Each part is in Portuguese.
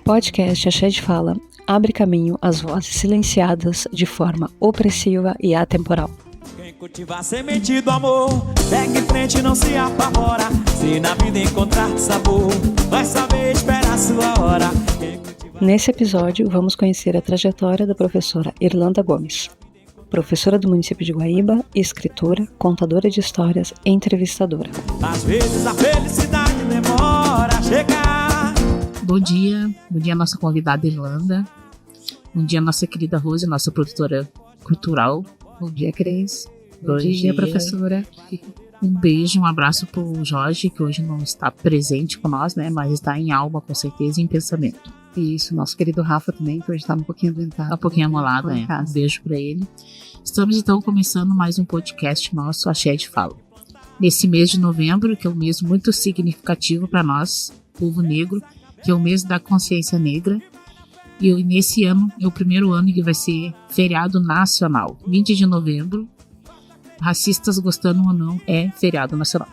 podcast Axé de Fala abre caminho às vozes silenciadas de forma opressiva e atemporal. Quem cultiva a semente do amor, segue em frente, não se apavora. Se na vida encontrar sabor, vai saber esperar a sua hora. Nesse episódio, vamos conhecer a trajetória da professora Irlanda Gomes, professora do município de Guaíba, escritora, contadora de histórias e entrevistadora. Às vezes a felicidade demora a chegar. Bom dia à nossa convidada Irlanda. Bom dia, nossa querida Rose, nossa produtora cultural. Bom dia, Cris. Bom dia, professora. Um beijo, um abraço pro Jorge, que hoje não está presente com nós, né? Mas está em alma, com certeza, e em pensamento. Isso, nosso querido Rafa também, que hoje está um pouquinho doentado. Um pouquinho amolado, né? Um beijo para ele. Estamos, então, começando mais um podcast nosso, Axé de Fala. Nesse mês de novembro, que é um mês muito significativo para nós, povo negro, que é o mês da consciência negra. E nesse ano, é o primeiro ano que vai ser feriado nacional. 20 de novembro, racistas gostando ou não, é feriado nacional.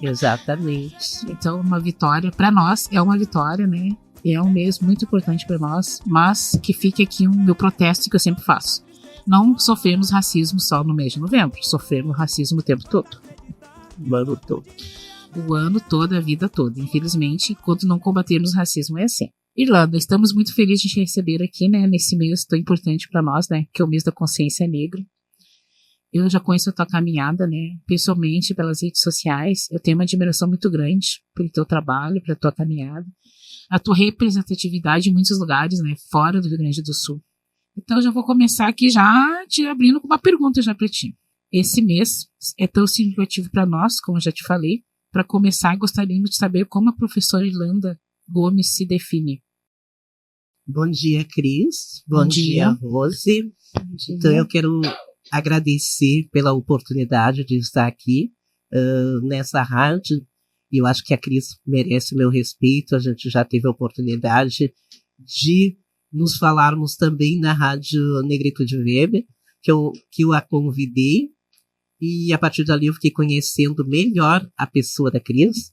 Exatamente. Então, uma vitória para nós, é uma vitória, né? É um mês muito importante para nós, mas que fique aqui um meu protesto que eu sempre faço. Não sofremos racismo só no mês de novembro, sofremos racismo o tempo todo. O ano todo. O ano todo, a vida toda. Infelizmente, enquanto não combatermos o racismo, é assim. Irlanda, estamos muito felizes de te receber aqui, né, nesse mês tão importante para nós, né, que é o mês da consciência negra. Eu já conheço a tua caminhada, né, pessoalmente, pelas redes sociais. Eu tenho uma admiração muito grande pelo teu trabalho, pela tua caminhada, a tua representatividade em muitos lugares, né, fora do Rio Grande do Sul. Então, eu já vou começar aqui já te abrindo com uma pergunta já para ti. Esse mês é tão significativo para nós, como eu já te falei. Para começar, gostaríamos de saber como a professora Irlanda Gomes se define. Bom dia, Cris. Bom dia, Rose. Bom dia. Então, eu quero agradecer pela oportunidade de estar aqui nessa rádio. Eu acho que a Cris merece meu respeito. A gente já teve a oportunidade de nos falarmos também na Rádio Negritude Weber, que eu a convidei. E a partir dali eu fiquei conhecendo melhor a pessoa da Cris.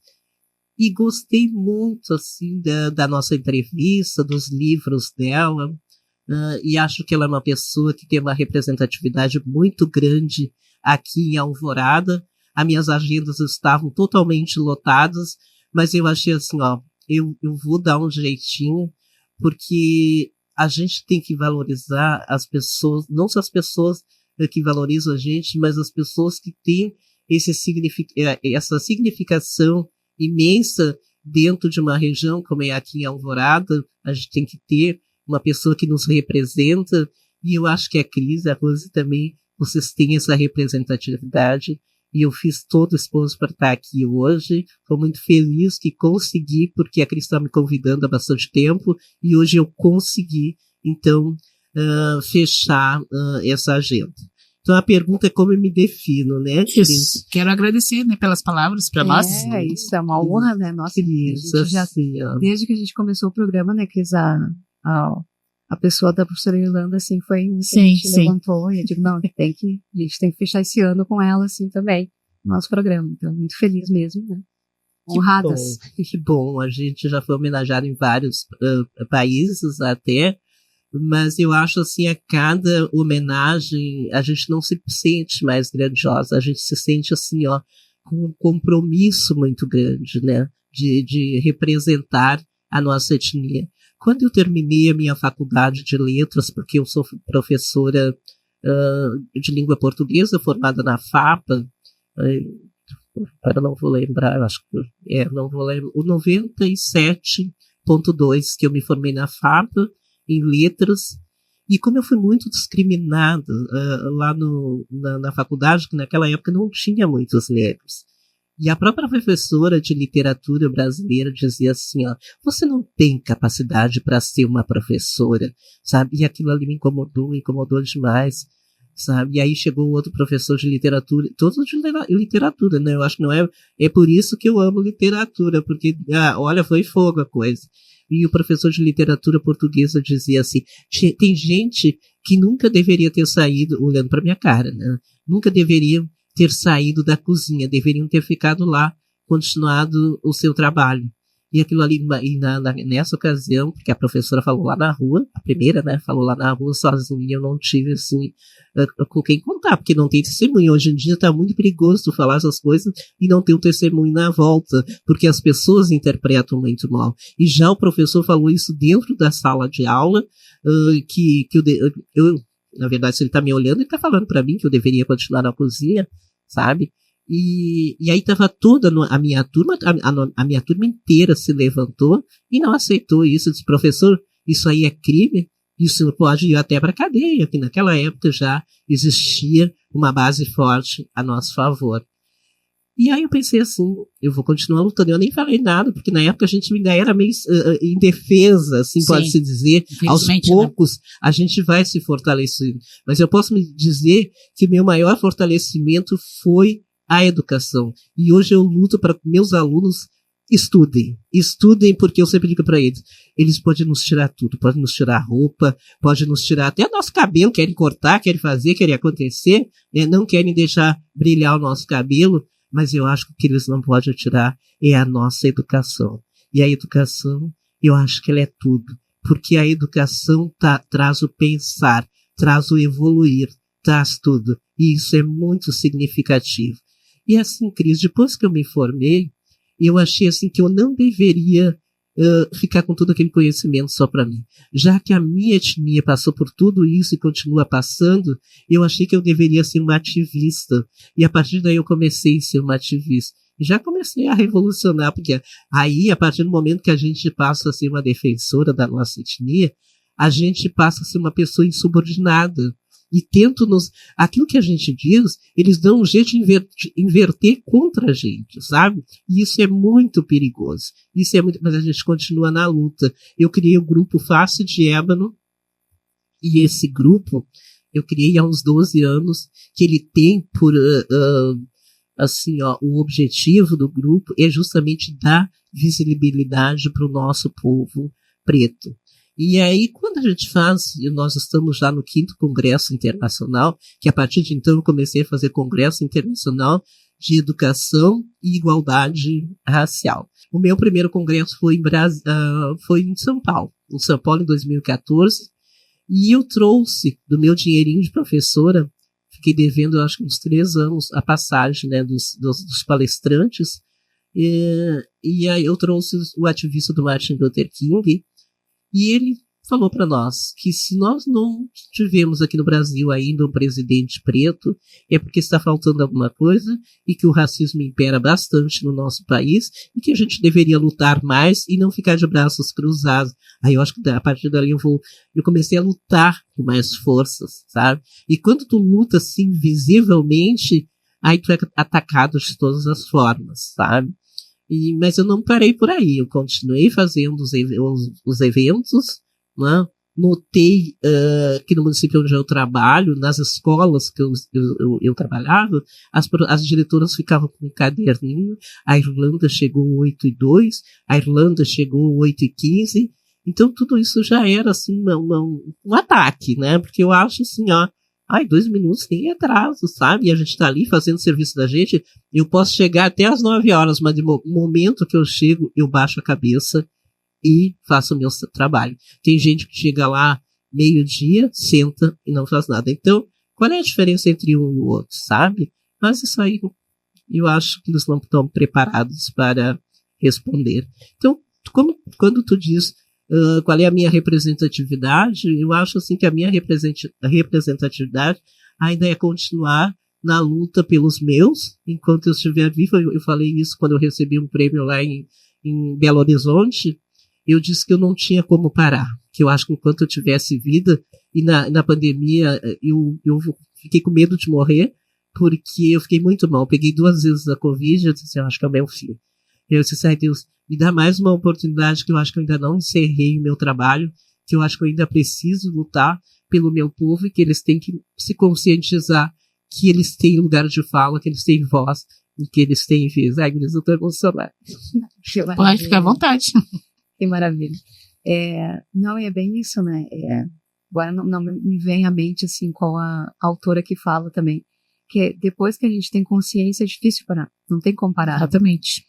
E gostei muito assim, da nossa entrevista, dos livros dela. E acho que ela é uma pessoa que tem uma representatividade muito grande aqui em Alvorada. As minhas agendas estavam totalmente lotadas, mas eu achei assim, ó, eu vou dar um jeitinho, porque a gente tem que valorizar as pessoas, não só as pessoas que valorizam a gente, mas as pessoas que têm essa significação imensa dentro de uma região como é aqui em Alvorada. A gente tem que ter uma pessoa que nos representa, e eu acho que a Cris, a Rose também, vocês têm essa representatividade, e eu fiz todo o esforço para estar aqui hoje. Estou muito feliz que consegui, porque a Cris está me convidando há bastante tempo, e hoje eu consegui, então, fechar essa agenda. Então a pergunta é como eu me defino, né? Isso. Quero agradecer, né, pelas palavras para nós. Isso é uma honra, né? Nossa, Isso, desde que a gente começou o programa, né, Cris, a pessoa da professora Irlanda, assim, foi que a gente levantou, e eu digo, não, a gente tem que fechar esse ano com ela, assim, também, no nosso programa. Então, muito feliz mesmo, né? Honradas. Que bom, a gente já foi homenageado em vários países até, mas eu acho assim, a cada homenagem a gente não se sente mais grandiosa, a gente se sente assim, ó, com um compromisso muito grande, né, de representar a nossa etnia. Quando eu terminei a minha faculdade de letras, porque eu sou professora de língua portuguesa, formada na FAPA, não vou lembrar, acho que não vou lembrar, o 97.2 que eu me formei na FAPA, em letras, e como eu fui muito discriminada lá na faculdade, que naquela época não tinha muitos negros, e a própria professora de literatura brasileira dizia assim, ó, você não tem capacidade para ser uma professora, sabe, e aquilo ali me incomodou demais, sabe, e aí chegou outro professor de literatura, todos de literatura, né, eu acho que não é por isso que eu amo literatura, porque, olha, foi fogo a coisa. E o professor de literatura portuguesa dizia assim, tem gente que nunca deveria ter saído, olhando para minha cara, né? Nunca deveria ter saído da cozinha, deveriam ter ficado lá, continuado o seu trabalho. E aquilo ali, nessa ocasião, porque a professora falou lá na rua, a primeira, né, falou lá na rua sozinha, eu não tive, assim, com quem contar, porque não tem testemunho. Hoje em dia tá muito perigoso tu falar essas coisas e não ter um testemunho na volta, porque as pessoas interpretam muito mal. E já o professor falou isso dentro da sala de aula, que eu, na verdade, se ele tá me olhando, ele tá falando para mim que eu deveria continuar na cozinha, sabe? E aí tava toda a minha turma, a minha turma inteira se levantou e não aceitou isso. Disse, professor, isso aí é crime, isso pode ir até para cadeia, que naquela época já existia uma base forte a nosso favor. E aí eu pensei assim, eu vou continuar lutando. Eu nem falei nada, porque na época a gente ainda era meio indefesa, assim, pode-se dizer. Aos poucos, né? A gente vai se fortalecendo. Mas eu posso me dizer que o meu maior fortalecimento foi a educação. E hoje eu luto para que meus alunos estudem, porque eu sempre digo para eles podem nos tirar tudo, podem nos tirar roupa, podem nos tirar até nosso cabelo, querem cortar, querem fazer, querem acontecer, né? Não querem deixar brilhar o nosso cabelo, mas eu acho que o que eles não podem tirar é a nossa educação. E a educação, eu acho que ela é tudo, porque a educação traz o pensar, traz o evoluir, traz tudo, e isso é muito significativo. E assim, Cris, depois que eu me formei, eu achei assim que eu não deveria ficar com todo aquele conhecimento só para mim. Já que a minha etnia passou por tudo isso e continua passando, eu achei que eu deveria ser uma ativista. E a partir daí eu comecei a ser uma ativista. E já comecei a revolucionar, porque aí, a partir do momento que a gente passa a ser uma defensora da nossa etnia, a gente passa a ser uma pessoa insubordinada. E aquilo que a gente diz, eles dão um jeito de inverter contra a gente, sabe? E isso é muito perigoso. Mas a gente continua na luta. Eu criei o grupo Face de Ébano, e esse grupo eu criei há uns 12 anos, que ele tem por, o objetivo do grupo é justamente dar visibilidade para o nosso povo preto. E aí, quando a gente nós estamos já no 5º Congresso Internacional, que a partir de então eu comecei a fazer Congresso Internacional de Educação e Igualdade Racial. O meu primeiro congresso foi em São Paulo, em 2014, e eu trouxe do meu dinheirinho de professora, fiquei devendo, acho que uns 3 anos, a passagem, né, dos palestrantes, e aí eu trouxe o ativista do Martin Luther King, e ele falou para nós que se nós não tivemos aqui no Brasil ainda um presidente preto, é porque está faltando alguma coisa e que o racismo impera bastante no nosso país e que a gente deveria lutar mais e não ficar de braços cruzados. Aí eu acho que a partir dali eu comecei a lutar com mais forças, sabe? E quando tu luta assim visivelmente, aí tu é atacado de todas as formas, sabe? Mas eu não parei por aí, eu continuei fazendo os eventos, né? Notei que no município onde eu trabalho, nas escolas que eu trabalhava, as diretoras ficavam com um caderninho, a Irlanda chegou 8:02, a Irlanda chegou 8:15, então tudo isso já era assim, um ataque, né? Porque eu acho assim, 2 minutos nem atraso, sabe? E a gente tá ali fazendo o serviço da gente. Eu posso chegar até às 9 horas, mas no momento que eu chego, eu baixo a cabeça e faço o meu trabalho. Tem gente que chega lá meio-dia, senta e não faz nada. Então, qual é a diferença entre um e o outro, sabe? Mas isso aí, eu acho que eles não estão preparados para responder. Então, quando tu diz qual é a minha representatividade, eu acho assim que a minha representatividade ainda é continuar na luta pelos meus, enquanto eu estiver viva. Eu falei isso quando eu recebi um prêmio lá em Belo Horizonte. Eu disse que eu não tinha como parar, que eu acho que enquanto eu tivesse vida, e na pandemia eu fiquei com medo de morrer, porque eu fiquei muito mal. Eu peguei 2 vezes a Covid, eu disse, eu acho que é o meu fim. Eu disse, ai Deus, me dá mais uma oportunidade, que eu acho que eu ainda não encerrei o meu trabalho, que eu acho que eu ainda preciso lutar pelo meu povo e que eles têm que se conscientizar que eles têm lugar de fala, que eles têm voz e que eles têm vez. Ai, eu estou emocionada. Pode ficar à vontade. Que maravilha. Não, é bem isso, né? Agora não me vem à mente assim qual a autora que fala também, que depois que a gente tem consciência é difícil parar, não tem como parar. Exatamente.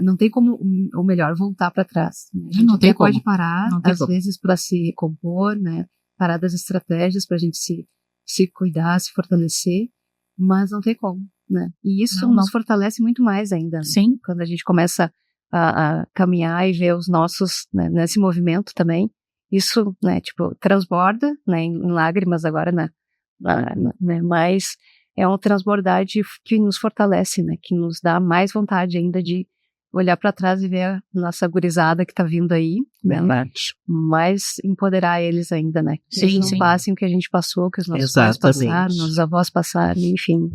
Não tem como, ou melhor, voltar para trás. A gente não tem como. Pode parar, às vezes, para se compor, né? Parar das estratégias para a gente se cuidar, se fortalecer, mas não tem como, né? E isso nos fortalece muito mais ainda. Né? Sim. Quando a gente começa a caminhar e ver os nossos, né, nesse movimento também, isso, né, tipo, transborda, né, em lágrimas agora, né, mas é uma transbordar que nos fortalece, né, que nos dá mais vontade ainda de olhar para trás e ver a nossa gurizada que tá vindo aí, né, mas empoderar eles ainda, né, que eles não passem o que a gente passou, que os nossos pais passaram, nossos avós passaram, enfim.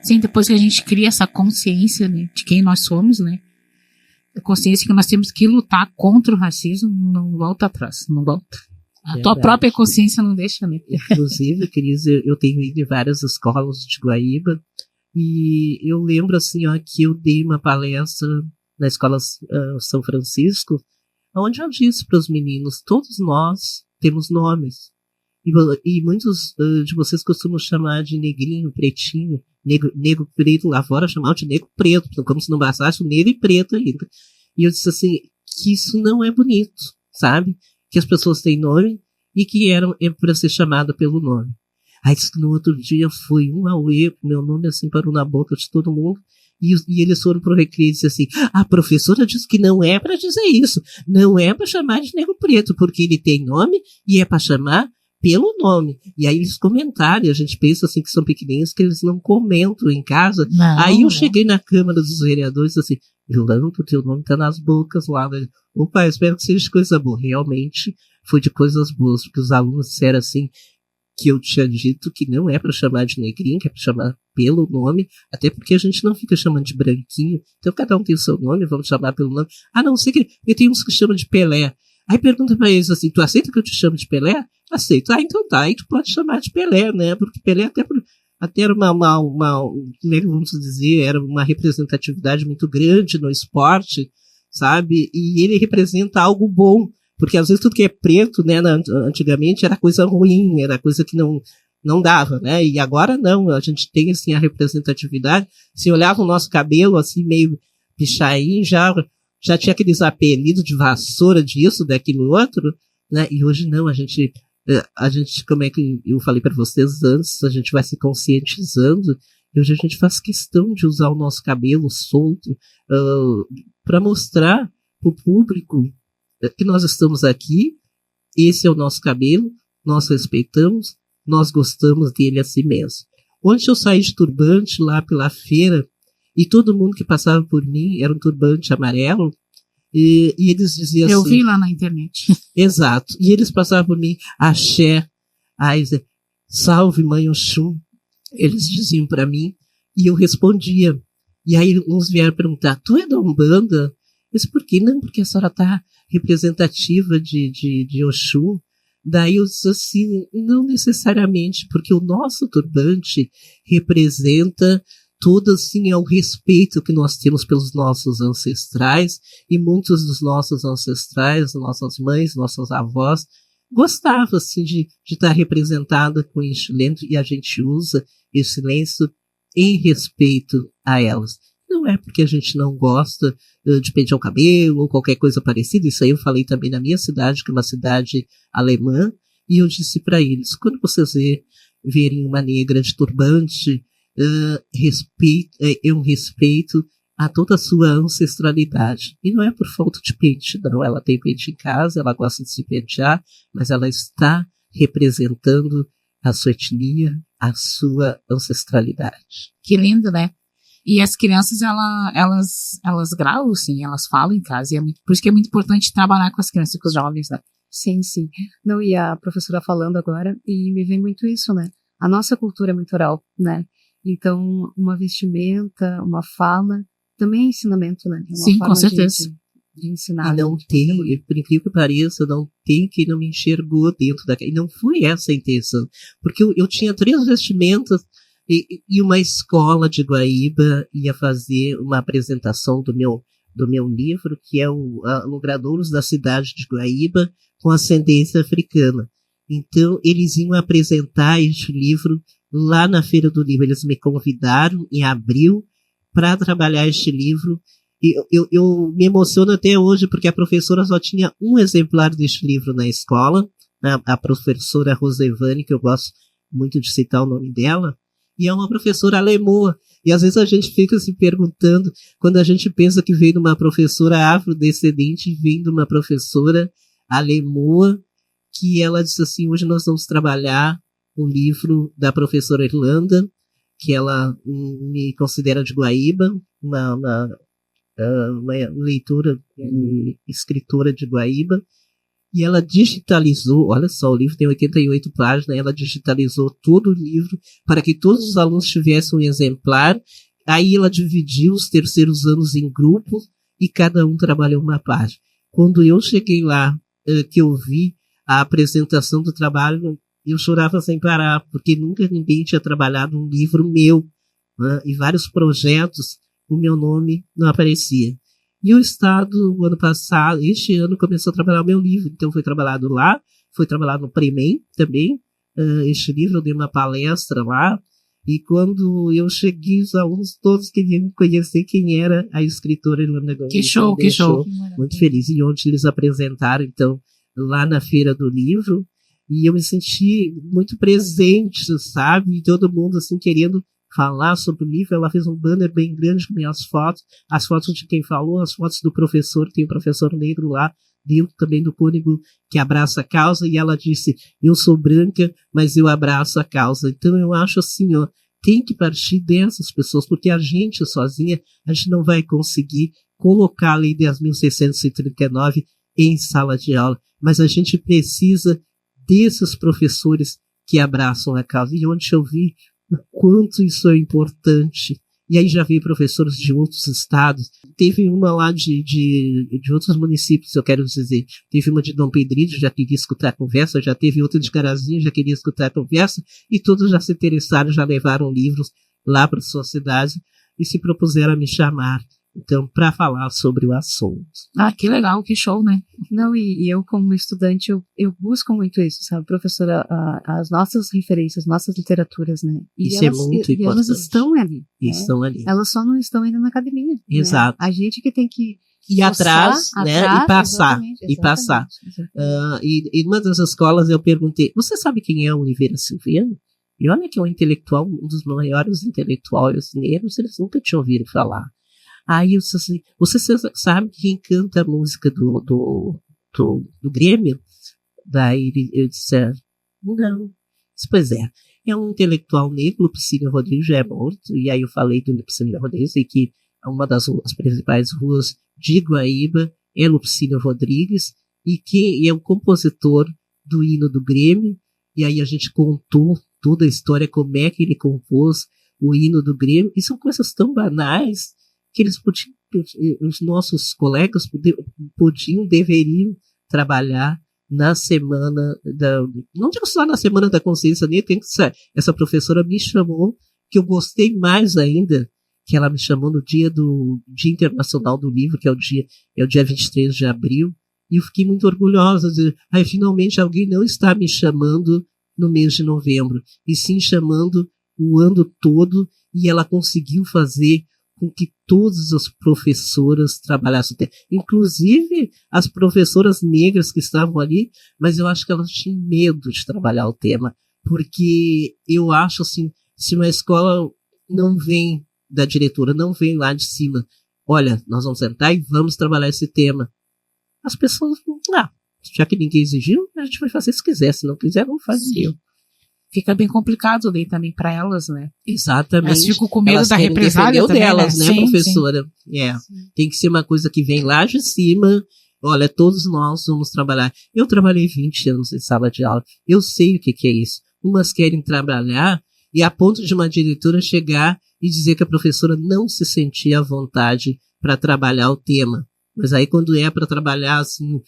Sim, depois que a gente cria essa consciência, né, de quem nós somos, né, a consciência que nós temos que lutar contra o racismo, não volta atrás, não volta. A tua própria consciência não deixa, né? Inclusive, Cris, eu tenho ido em várias escolas de Guaíba e eu lembro, assim, ó, que eu dei uma palestra na escola São Francisco, onde eu disse para os meninos, todos nós temos nomes. E muitos de vocês costumam chamar de negrinho, pretinho, negro preto, lá fora chamavam de negro preto, como se não bastasse o negro e preto ainda. E eu disse assim, que isso não é bonito, sabe? Que as pessoas têm nome e que é para ser chamada pelo nome. Aí disse que no outro dia foi um auê, meu nome assim parou na boca de todo mundo, e eles foram pro recreio e disseram assim, a professora disse que não é para dizer isso, não é para chamar de negro preto, porque ele tem nome e é para chamar pelo nome. E aí eles comentaram, e a gente pensa assim que são pequenininhos, que eles não comentam em casa. Aí eu cheguei na Câmara dos Vereadores assim, Yolanda, o teu nome tá nas bocas lá. Opa, espero que seja de coisa boa. Realmente foi de coisas boas, porque os alunos disseram assim, que eu tinha dito que não é para chamar de negrinho, que é para chamar pelo nome, até porque a gente não fica chamando de branquinho. Então cada um tem o seu nome, vamos chamar pelo nome. A não ser que eu tenho uns que chamam de Pelé. Aí pergunta pra eles assim, tu aceita que eu te chamo de Pelé? Aceito. Ah, então tá, aí tu pode chamar de Pelé, né? Porque Pelé até era como é que vamos dizer, era uma representatividade muito grande no esporte, sabe? E ele representa algo bom, porque às vezes tudo que é preto, né, antigamente era coisa ruim, era coisa que não dava, né? E agora não, a gente tem assim a representatividade. Se olhava o nosso cabelo assim meio pichain, já tinha aqueles apelidos de vassoura, disso, daquilo outro, né? E hoje não, a gente, como é que eu falei para vocês antes, a gente vai se conscientizando, e hoje a gente faz questão de usar o nosso cabelo solto para mostrar para o público que nós estamos aqui, esse é o nosso cabelo, nós respeitamos, nós gostamos dele assim mesmo. Ontem eu saí de turbante lá pela feira, e todo mundo que passava por mim era um turbante amarelo, e eles diziam eu assim... Eu vi lá na internet. Exato. E eles passavam por mim, axé, salve mãe Oxum. Eles diziam para mim, e eu respondia. E aí uns vieram perguntar, tu é da Umbanda? Eu disse, por quê? Não, porque a senhora está representativa de Oxum. Daí eu disse assim, não necessariamente, porque o nosso turbante representa todo assim é o respeito que nós temos pelos nossos ancestrais, e muitos dos nossos ancestrais, nossas mães, nossos avós, gostavam assim de estar representada com este lenço, e a gente usa esse lenço em respeito a elas. Não é porque a gente não gosta de pentear o cabelo ou qualquer coisa parecida, isso aí eu falei também na minha cidade, que é uma cidade alemã, e eu disse para eles, quando vocês verem uma negra de turbante, é um respeito a toda a sua ancestralidade. E não é por falta de pente, não. Ela tem pente em casa, ela gosta de se pentear, mas ela está representando a sua etnia, a sua ancestralidade. Que lindo, né? E as crianças, elas gravam, sim, elas falam em casa. E por isso que é muito importante trabalhar com as crianças e com os jovens, né? Sim, sim. Não, e a professora falando agora, e me vem muito isso, né? A nossa cultura é muito oral, né? Então, uma vestimenta, uma fala, também é ensinamento, né? É uma sim, forma com certeza. De ensinar. E não tem, por incrível que pareça, não tem quem não me enxergou dentro daquela. E não foi essa a intenção. Porque eu tinha 3 vestimentas e uma escola de Guaíba ia fazer uma apresentação do meu livro, que é o Logradouros da cidade de Guaíba com ascendência africana. Então, eles iam apresentar este livro lá na Feira do Livro. Eles me convidaram em abril para trabalhar este livro, Eu me emociono até hoje porque a professora só tinha um exemplar deste livro na escola, a professora Rosevane, que eu gosto muito de citar o nome dela, e é uma professora alemã. E às vezes a gente fica se perguntando, quando a gente pensa que vem de uma professora afrodescendente, vem de uma professora alemã, que ela disse assim, hoje nós vamos trabalhar o livro da professora Irlanda, que ela me considera de Guaíba, uma leitora e escritora de Guaíba, e ela digitalizou, olha só, o livro tem 88 páginas, ela digitalizou todo o livro para que todos os alunos tivessem um exemplar, aí ela dividiu os terceiros anos em grupos e cada um trabalhou uma página. Quando eu cheguei lá, que eu vi a apresentação do trabalho, eu chorava sem parar, porque nunca ninguém tinha trabalhado um livro meu, né? E vários projetos, o meu nome não aparecia. E o Estado, o ano passado, este ano, começou a trabalhar o meu livro. Então, foi trabalhado lá, foi trabalhado no Premem também. Este livro, eu dei uma palestra lá. E quando eu cheguei, os alunos todos queriam conhecer quem era a escritora Irlanda Gomes. Que show, que show. Muito feliz. E onde eles apresentaram, então, lá na Feira do Livro. E eu me senti muito presente, sabe? E todo mundo, assim, querendo falar sobre o livro. Ela fez um banner bem grande com minhas fotos, as fotos de quem falou, as fotos do professor, tem o professor negro lá, dentro também do Cônigo, que abraça a causa, e ela disse, eu sou branca, mas eu abraço a causa. Então eu acho assim, ó, tem que partir dessas pessoas, porque a gente sozinha, a gente não vai conseguir colocar a Lei 10.639 em sala de aula, mas a gente precisa desses professores que abraçam a causa. E onde eu vi o quanto isso é importante. E aí já vi professores de outros estados. Teve uma lá de outros municípios, eu quero dizer. Teve uma de Dom Pedrito, já queria escutar a conversa. Já teve outra de Carazinho, já queria escutar a conversa. E todos já se interessaram, já levaram livros lá para sua cidade e se propuseram a me chamar. Então, para falar sobre o assunto. Ah, que legal, que show, né? Não, e eu como estudante, eu busco muito isso, sabe, professora, as nossas referências, nossas literaturas, né? E isso elas, é muito importante. E elas estão ali. Estão ali. Elas só não estão ainda na academia. Exato. Né? A gente que tem que ir atrás, né? E passar. E passar. E numa das escolas eu perguntei, você sabe quem é o Oliveira Silveira? E olha que é um intelectual, um dos maiores intelectuais negros, eles nunca tinham ouvido falar. Aí eu disse assim, você sabe quem canta a música do Grêmio? Daí eu disse, não. Pois é um intelectual negro, Lupicínio Rodrigues já é morto, e aí eu falei do Lupicínio Rodrigues, e que uma das principais ruas de Guaíba é Lupicínio Rodrigues, e que é o compositor do hino do Grêmio, e aí a gente contou toda a história, como é que ele compôs o hino do Grêmio, e são coisas tão banais, que eles podiam, os nossos colegas deveriam trabalhar na semana não digo só na semana da consciência negra, tem que ser. Essa professora me chamou, que eu gostei mais ainda, que ela me chamou no Dia Internacional do Livro, que é o dia 23 de abril, e eu fiquei muito orgulhosa de finalmente alguém não está me chamando no mês de novembro, e sim chamando o ano todo, e ela conseguiu fazer com que todas as professoras trabalhassem o tema. Inclusive as professoras negras que estavam ali, mas eu acho que elas tinham medo de trabalhar o tema, porque eu acho assim, se uma escola não vem da diretora, não vem lá de cima, olha, nós vamos sentar e vamos trabalhar esse tema, as pessoas vão, já que ninguém exigiu, a gente vai fazer se quiser, se não quiser, não fazer. Fica bem complicado daí também para elas, né? Exatamente. Elas ficam com medo da represália também, delas, né, sim, professora? Sim. Tem que ser uma coisa que vem lá de cima. Olha, todos nós vamos trabalhar. Eu trabalhei 20 anos em sala de aula. Eu sei o que é isso. Umas querem trabalhar e a ponto de uma diretora chegar e dizer que a professora não se sentia à vontade para trabalhar o tema. Mas aí quando é para trabalhar assim,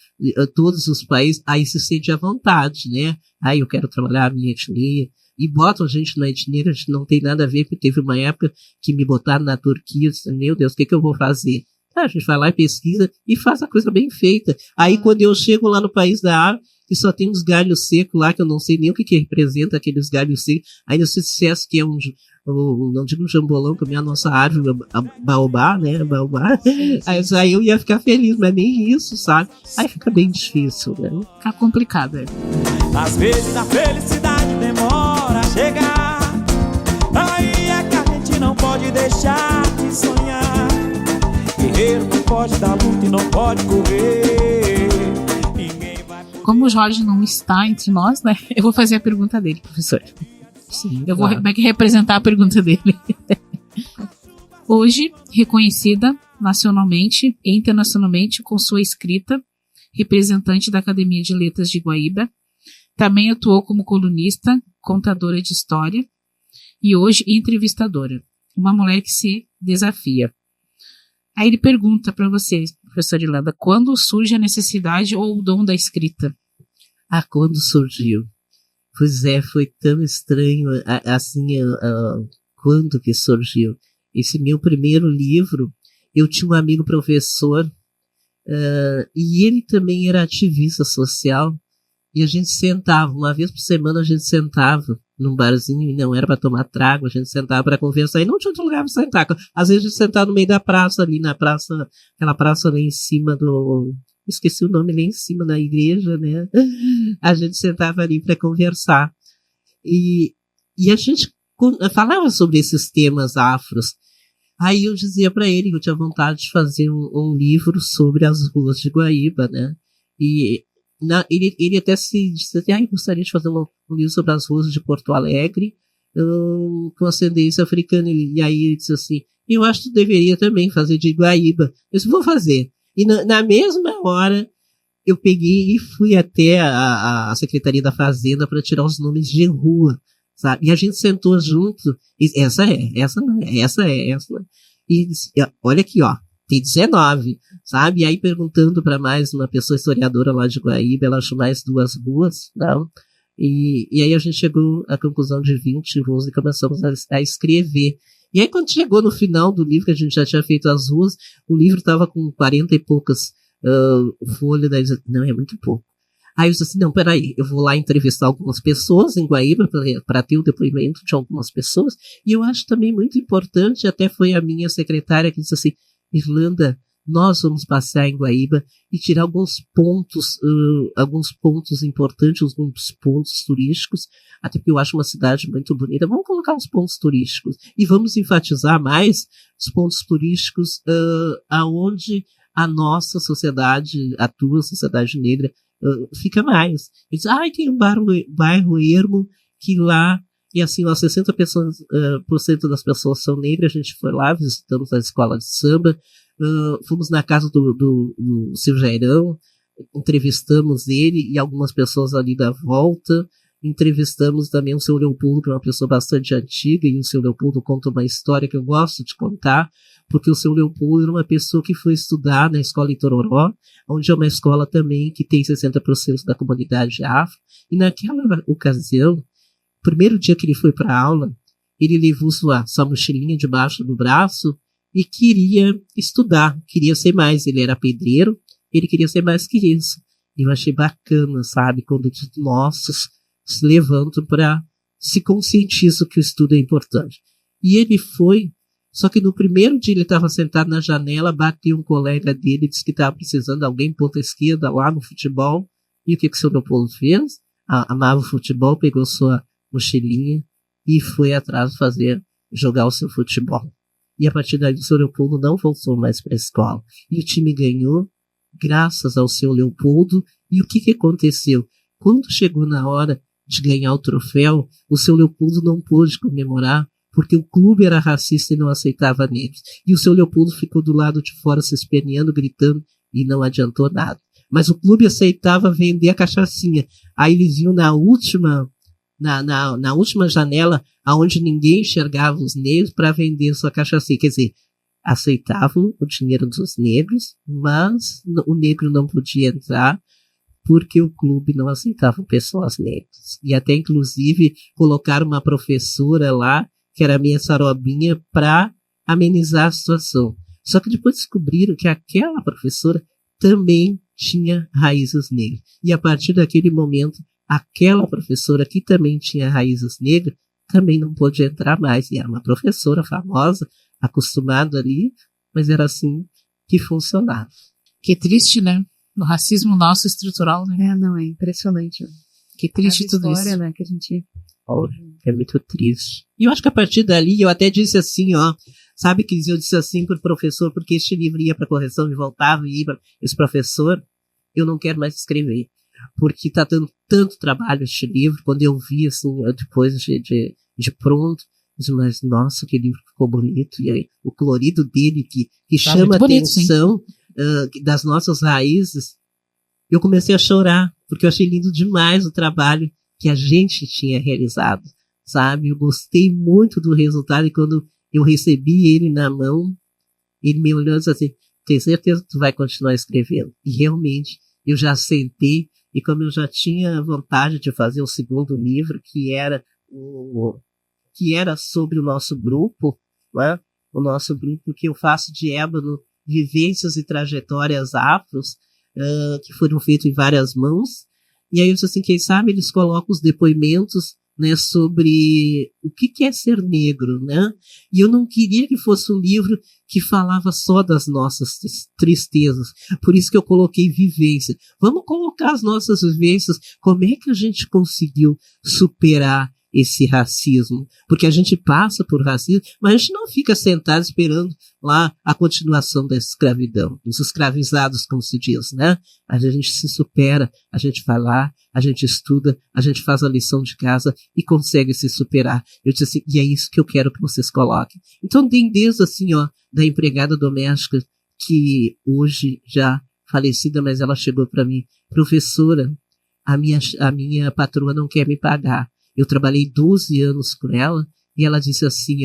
todos os países, aí se sente à vontade, né? Aí eu quero trabalhar a minha etnia. E botam a gente na etnia, a gente não tem nada a ver, porque teve uma época que me botaram na Turquia, eu disse, meu Deus, o que eu vou fazer? A gente vai lá e pesquisa e faz a coisa bem feita. Aí quando eu chego lá no País da Árvore, que só tem uns galhos secos lá, que eu não sei nem o que representa aqueles galhos secos. Ainda se dissesse que é não digo um jambolão, que é a nossa árvore, a baobá, né? Baobá. Aí eu ia ficar feliz, mas nem isso, sabe? Aí fica bem difícil, né? Fica complicado. Às vezes a felicidade demora a chegar. Aí é que a gente não pode deixar de sonhar. Guerreiro não pode dar luta e não pode correr. Como o Jorge não está entre nós, né? Eu vou fazer a pergunta dele, professor. Sim, eu vou representar a pergunta dele. Hoje, reconhecida nacionalmente e internacionalmente com sua escrita, representante da Academia de Letras de Guaíba, também atuou como colunista, contadora de história e hoje entrevistadora. Uma mulher que se desafia. Aí ele pergunta para você, professora Irlanda, quando surge a necessidade ou o dom da escrita? Quando surgiu? Pois é, foi tão estranho, assim, quando que surgiu? Esse meu primeiro livro, eu tinha um amigo professor, e ele também era ativista social, e a gente sentava, uma vez por semana a gente sentava num barzinho, e não era para tomar trago, a gente sentava para conversar, e não tinha outro lugar para sentar. Às vezes a gente sentava no meio da praça, ali na praça, aquela praça lá em cima esqueci o nome, lá em cima da igreja, né? A gente sentava ali para conversar. E a gente falava sobre esses temas afros. Aí eu dizia para ele que eu tinha vontade de fazer um livro sobre as ruas de Guaíba, né? E ele até disse assim, eu gostaria de fazer um livro sobre as ruas de Porto Alegre, com ascendência africana. E aí ele disse assim, eu acho que tu deveria também fazer de Guaíba. Eu disse, vou fazer. E na mesma hora, eu peguei e fui até a Secretaria da Fazenda para tirar os nomes de rua, sabe? E a gente sentou junto, e essa é. E disse, olha aqui, ó, tem 19, sabe? E aí perguntando para mais uma pessoa historiadora lá de Guaíba, ela achou mais 2 ruas, não? E aí a gente chegou à conclusão de 20 ruas e começamos a escrever. E aí quando chegou no final do livro, que a gente já tinha feito as ruas, o livro estava com 40 e poucas folhas, daí disse, não, é muito pouco. Aí eu disse assim, não, peraí, eu vou lá entrevistar algumas pessoas em Guaíba para ter o depoimento de algumas pessoas, e eu acho também muito importante, até foi a minha secretária que disse assim, Irlanda, nós vamos passear em Guaíba e tirar alguns pontos importantes, alguns pontos turísticos, até porque eu acho uma cidade muito bonita. Vamos colocar uns pontos turísticos e vamos enfatizar mais os pontos turísticos aonde a nossa sociedade, a tua sociedade negra, fica mais. Eles dizem, tem um bairro Ermo que lá, e assim, 60% das pessoas são negras. A gente foi lá, visitamos a escola de samba, fomos na casa do seu Jairão, entrevistamos ele e algumas pessoas ali da volta, entrevistamos também o seu Leopoldo, que é uma pessoa bastante antiga, e o seu Leopoldo conta uma história que eu gosto de contar, porque o seu Leopoldo era uma pessoa que foi estudar na escola Itororó, onde é uma escola também que tem 60% da comunidade afro, e naquela ocasião, primeiro dia que ele foi para a aula, ele levou sua mochilinha debaixo do braço e queria estudar, queria ser mais. Ele era pedreiro, ele queria ser mais que isso. E eu achei bacana, sabe, quando os nossos se levantam para se conscientizar que o estudo é importante. E ele foi, só que no primeiro dia ele estava sentado na janela, bateu um colega dele, disse que estava precisando de alguém ponta esquerda lá no futebol. E o que o seu Leopoldo fez? Amava o futebol, pegou sua mochilinha e foi atrás jogar o seu futebol. E a partir daí o seu Leopoldo não voltou mais para a escola. E o time ganhou graças ao seu Leopoldo. E o que aconteceu? Quando chegou na hora de ganhar o troféu, o seu Leopoldo não pôde comemorar porque o clube era racista e não aceitava negros. E o seu Leopoldo ficou do lado de fora se esperneando, gritando, e não adiantou nada. Mas o clube aceitava vender a cachaçinha. Aí eles iam na última janela, aonde ninguém enxergava os negros, para vender sua cachaçinha. Quer dizer, aceitavam o dinheiro dos negros, mas o negro não podia entrar porque o clube não aceitava pessoas negras. E até, inclusive, colocaram uma professora lá, que era a minha sarobinha, para amenizar a situação. Só que depois descobriram que aquela professora também tinha raízes negras. E a partir daquele momento, aquela professora que também tinha raízes negras também não pôde entrar mais. E era uma professora famosa, acostumada ali, mas era assim que funcionava. Que triste, né? O racismo nosso estrutural, né? Não, é impressionante. Que triste Cada tudo história, isso. Né, que a gente... É muito triste. E eu acho que a partir dali, eu até disse assim, sabe que eu disse assim pro professor, porque este livro ia para correção e voltava e ia para esse professor, eu não quero mais escrever, porque tá dando tanto trabalho este livro. Quando eu vi, assim, depois de pronto, eu disse, mas nossa, que livro ficou bonito, e aí, o colorido dele que chama a atenção das nossas raízes, eu comecei a chorar, porque eu achei lindo demais o trabalho que a gente tinha realizado, sabe? Eu gostei muito do resultado, e quando eu recebi ele na mão, ele me olhou e disse assim, tem certeza que tu vai continuar escrevendo? E realmente, eu já sentei, e como eu já tinha vontade de fazer o segundo livro, que era sobre o nosso grupo, né? O nosso grupo que eu faço de ébano, vivências e trajetórias afros, que foram feitos em várias mãos. E aí eu disse assim, quem sabe eles colocam os depoimentos, né, sobre o que é ser negro, né? E eu não queria que fosse um livro que falava só das nossas tristezas. Por isso que eu coloquei vivência. Vamos colocar as nossas vivências. Como é que a gente conseguiu superar esse racismo? Porque a gente passa por racismo, mas a gente não fica sentado esperando lá a continuação da escravidão, dos escravizados, como se diz, né? A gente se supera, a gente vai lá, a gente estuda, a gente faz a lição de casa e consegue se superar. Eu disse assim, e é isso que eu quero que vocês coloquem. Então tem desde assim, da empregada doméstica, que hoje já falecida, mas ela chegou para mim, professora, a minha patroa não quer me pagar. Eu trabalhei 12 anos com ela, e ela disse assim,